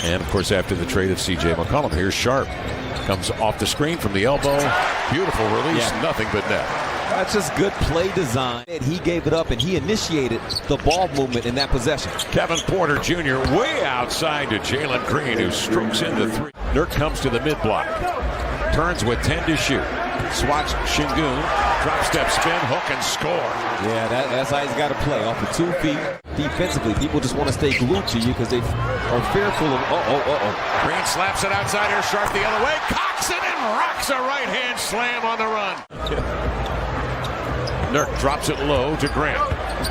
And, of course, after the trade of C.J. McCollum, here's Sharp. Comes off the screen from the elbow. Beautiful release, nothing but net. That's just good play design. He gave it up, and he initiated the ball movement in that possession. Kevin Porter Jr. way outside to Jalen Green, who strokes into three. Nurk comes to the mid-block. Turns with 10 to shoot. Swats Şengün. Drop step spin, hook, and score. Yeah, that's how he's got to play. Off of 2 feet. Defensively, people just want to stay glued to you because they are fearful of, Green slaps it outside here, Sharp the other way. Cocks it and rocks a right-hand slam on the run. Nurk drops it low to Grant.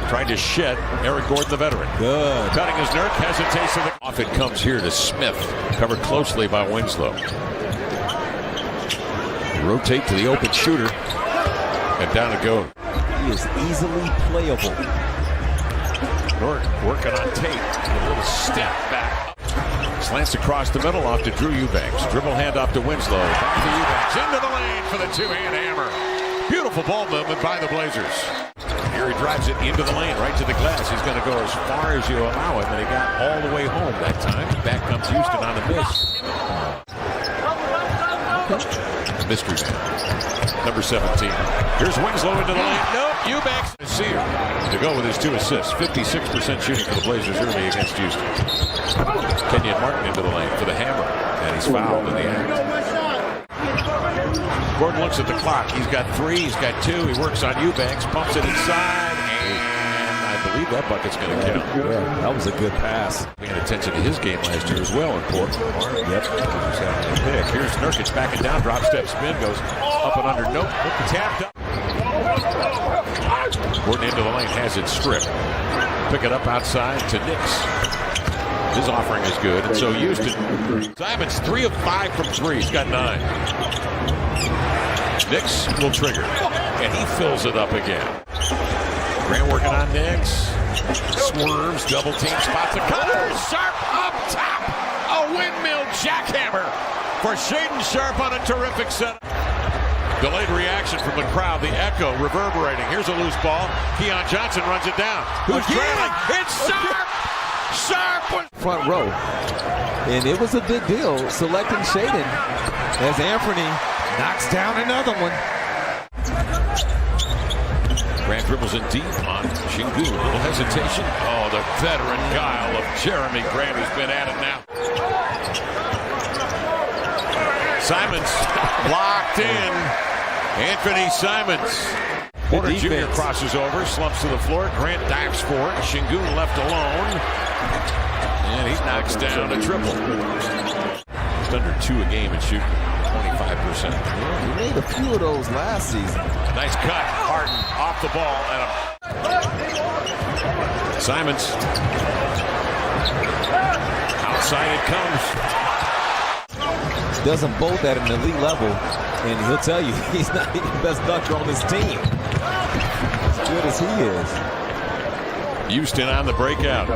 Trying to shed Eric Gordon, the veteran. Good. Cutting his Nurk, hesitates. Off it comes here to Smith. Covered closely by Winslow. Rotate to the open shooter. And down it goes. He is easily playable. Nurk working on Tate. A little step back. Slants across the middle off to Drew Eubanks. Dribble hand off to Winslow. Back to Eubanks. Into the lane for the two-hand hammer. Beautiful ball movement by the Blazers. Here he drives it into the lane, right to the glass. He's going to go as far as you allow him, and he got all the way home that time. Back comes Houston on the miss. Mystery man. Number 17. Here's Winslow into the lane. Nope. Eubanks is here to go with his 2 assists. 56% shooting for the Blazers early against Houston. Kenyon Martin into the lane for the hammer. And he's fouled in the act. Gordon looks at the clock. He's got 3. He's got 2. He works on Eubanks. Pumps it inside. And I believe that bucket's going to count. Yeah, that was a good pass. Paying attention to his game last year as well in Portland. Yep. Here's Nurkic backing down. Drop step spin. Goes up and under. Nope. Tapped up. Gordon into the lane. Has it stripped. Pick it up outside to Nix. His offering is good. And so Houston. Simons 3 of 5 from 3. He's got 9. Nix will trigger. And he fills it up again. Grant working on Nix. Swerves, double team, spots a cutter. Sharp up top. A windmill jackhammer for Shaedon Sharp on a terrific setup. Delayed reaction from the crowd. The echo reverberating. Here's a loose ball. Keon Johnson runs it down. Who's trailing? It's Sharp! Sharp! Front row. And it was a big deal selecting Shaedon as Anthony knocks down another one. Grant dribbles in deep on Şengün. A little hesitation. Oh, the veteran guile of Jeremy Grant who's been at it now. Simons blocked in. Anthony Simons. Porter Jr. crosses over, slumps to the floor. Grant dives for it. Şengün left alone. And he knocks down a triple. Just under 2 a game and shooting 25%. Yeah, he made a few of those last season. Nice cut. Harden off the ball. And Simons. Outside it comes. Doesn't bolt at an elite level, and he'll tell you he's not the best dunker on his team. As good as he is. Houston on the breakout.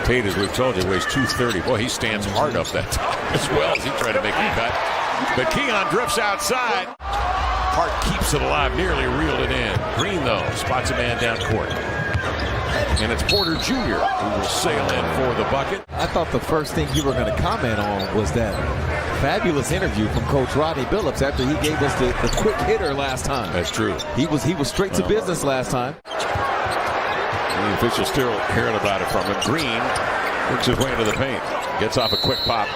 Tate, as we've told you, weighs 230. Boy, he stands hard up that top as well as he tried to make a cut. But Keon drifts outside. Hart keeps it alive, nearly reeled it in. Green, though, spots a man down court. And it's Porter Jr. who will sail in for the bucket. I thought the first thing you were going to comment on was that fabulous interview from Coach Rodney Billups after he gave us the quick hitter last time. That's true. He was straight to business last time. The official still hearing about it from him. Green works his way into the paint. Gets off a quick pop.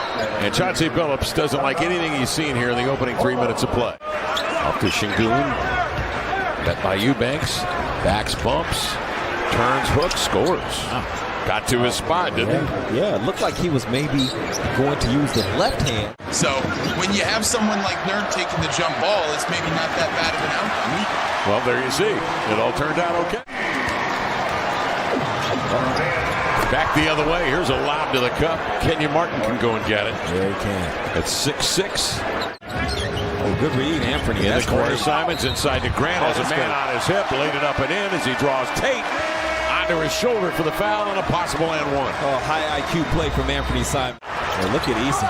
And Chauncey Billups doesn't like anything he's seen here in the opening 3 minutes of play. Off to Şengün. Bet by Eubanks. Backs, bumps. Turns, hooks, scores. Got to his spot, didn't he? Yeah, it looked like he was maybe going to use the left hand. So when you have someone like Nurk taking the jump ball, it's maybe not that bad of an outcome. Well, there you see. It all turned out okay. Back the other way. Here's a lob to the cup. Kenyon Martin can go and get it. Yeah, he can. It's 6-6. Oh, good read, Anthony. In the corner, Simons inside to Grant. Has a man on his hip. Laid it up and in as he draws Tate onto his shoulder for the foul and a possible and one. Oh, high IQ play from Anthony Simons. Oh, look at Eason.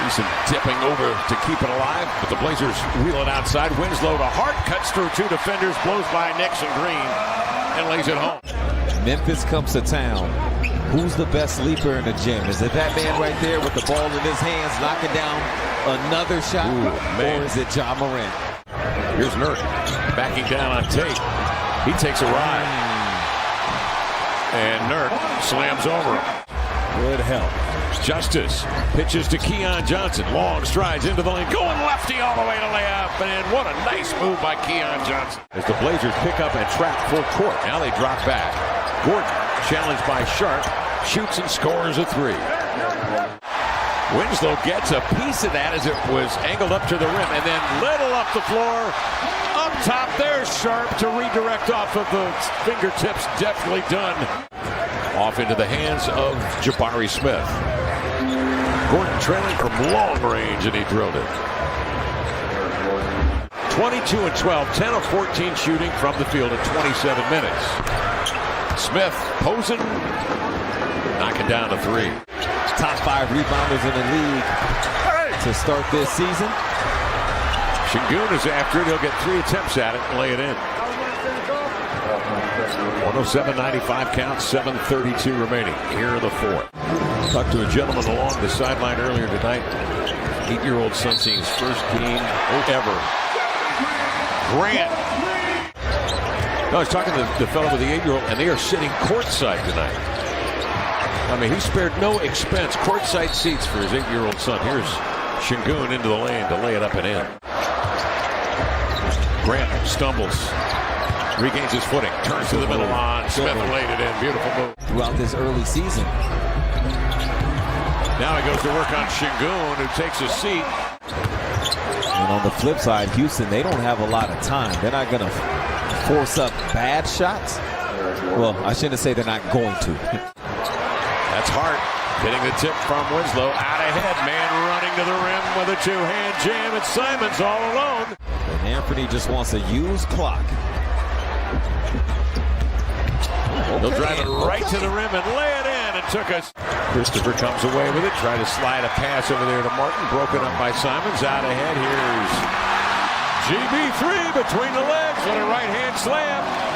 Eason dipping over to keep it alive, but the Blazers wheel it outside. Winslow to Hart, cuts through 2 defenders, blows by Nix and Green, and lays it home. Memphis comes to town. Who's the best sleeper in the gym? Is it that man right there with the ball in his hands knocking down another shot? Ooh, man. Or is it Ja Morant? Here's Nurk backing down on Tate. He takes a ride. And Nurk slams over him. Good help. Justice pitches to Keon Johnson. Long strides into the lane. Going lefty all the way to layup. And what a nice move by Keon Johnson. As the Blazers pick up and trap full court. Now they drop back. Gordon, challenged by Sharp, shoots and scores a three. Winslow gets a piece of that as it was angled up to the rim. And then Little up the floor. Up top, there's Sharp to redirect off of the fingertips. Definitely done. Off into the hands of Jabari Smith. Gordon trailing from long range, and he drilled it. 22 and 12, 10 of 14 shooting from the field in 27 minutes. Smith posing, knocking down a three. Top 5 rebounders in the league to start this season. Şengün is after it. He'll get 3 attempts at it and lay it in. 107-95 count, 7:32 remaining. Here in the fourth. Talked to a gentleman along the sideline earlier tonight. 8-year-old son seeing his first game ever. Grant. I was talking to the fellow with the 8-year-old, and they are sitting courtside tonight. I mean, he spared no expense. Courtside seats for his 8-year-old son. Here's Şengün into the lane to lay it up and in. Grant stumbles. Regains his footing. Turns to the middle on. Smith laid it in. Beautiful move. Throughout this early season. Now he goes to work on Şengün, who takes a seat. And on the flip side, Houston, they don't have a lot of time. They're not going to force up bad shots. Well, I shouldn't say they're not going to. That's Hart getting the tip from Winslow. Out ahead, man running to the rim with a two-hand jam. And Simons all alone. And Anthony just wants to use clock. They'll drive it right to the rim and lay it in. And took us. Christopher comes away with it. Try to slide a pass over there to Martin. Broken up by Simons. Out ahead. Here's GB3 between the legs with a right-hand slam.